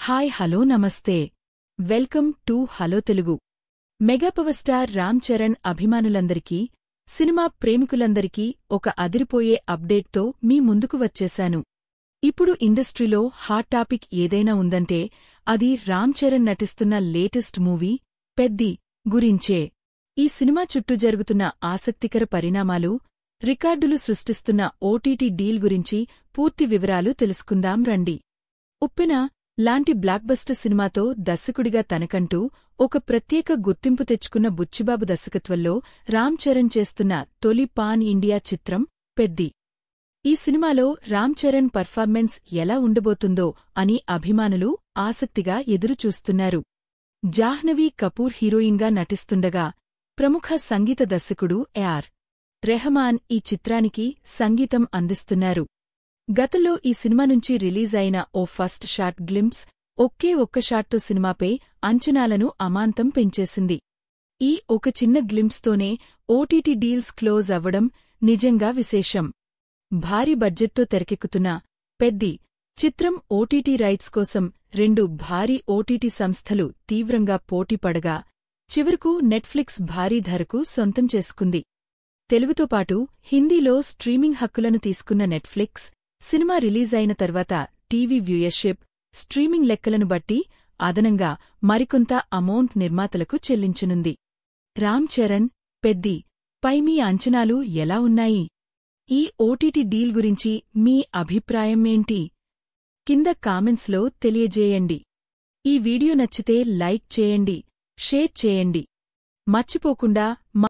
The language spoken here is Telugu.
హాయ్ హలో నమస్తే welcome to hello Telugu. Mega power star Ram Charan అభిమానులందరికీ, సినిమా ప్రేమికులందరికీ ఒక అదిరిపోయే అప్డేట్తో మీ ముందుకు వచ్చేశాను. ఇప్పుడు ఇండస్ట్రీలో హాట్ టాపిక్ ఏదైనా ఉందంటే అది రామ్ చరణ్ నటిస్తున్న లేటెస్ట్ మూవీ పెద్ది గురించే. ఈ సినిమా చుట్టూ జరుగుతున్న ఆసక్తికర పరిణామాలు, రికార్డులు సృష్టిస్తున్న ఓటీటీ డీల్ గురించి పూర్తి వివరాలు తెలుసుకుందాం రండి. ఉప్పెన లాంటి బ్లాక్బస్టర్ సినిమాతో దర్శకుడిగా తనకంటూ ఒక ప్రత్యేక గుర్తింపు తెచ్చుకున్న బుచ్చిబాబు దర్శకత్వంలో రామ్ చరణ్ చేస్తున్న తొలి పాన్ ఇండియా చిత్రం పెద్ది. ఈ సినిమాలో రామ్ చరణ్ పర్ఫార్మెన్స్ ఎలా ఉండబోతుందో అని అభిమానులు ఆసక్తిగా ఎదురుచూస్తున్నారు. జాహ్నవీ కపూర్ హీరోయిన్గా నటిస్తుండగా, ప్రముఖ సంగీత దర్శకుడు ఏఆర్ రెహమాన్ ఈ చిత్రానికి సంగీతం అందిస్తున్నారు. గతంలో ఈ సినిమా నుంచి రిలీజ్ అయిన ఓ ఫస్ట్ షాట్ గ్లింప్స్ ఒకే ఒక్క షాట్తో సినిమాపై అంచనాలను అమాంతం పెంచేసింది. ఈ ఒక చిన్న గ్లింప్స్తోనే ఓటీటీ డీల్స్ క్లోజ్ అవ్వడం నిజంగా విశేషం. భారీ బడ్జెట్తో తెరకెక్కుతున్న పెద్ది చిత్రం ఓటీటీ రైట్స్ కోసం రెండు భారీ ఓటీటీ సంస్థలు తీవ్రంగా పోటీపడగా, చివరకు నెట్ఫ్లిక్స్ భారీ ధరకు సొంతం చేసుకుంది. తెలుగుతో పాటు హిందీలో స్ట్రీమింగ్ హక్కులను తీసుకున్న నెట్ఫ్లిక్స్ సినిమా రిలీజ్ అయిన తర్వాత టీవీ వ్యూయర్షిప్, స్ట్రీమింగ్ లెక్కలను బట్టి అదనంగా మరికొంత అమౌంట్ నిర్మాతలకు చెల్లించనుంది. రామ్ చరణ్ పెద్ది పై మీ అంచనాలు ఎలా ఉన్నాయి? ఈ ఓటీటీ డీల్ గురించి మీ అభిప్రాయం ఏంటి? కింద కామెంట్స్లో తెలియజేయండి. ఈ వీడియో నచ్చితే లైక్ చేయండి, షేర్ చేయండి. మర్చిపోకుండా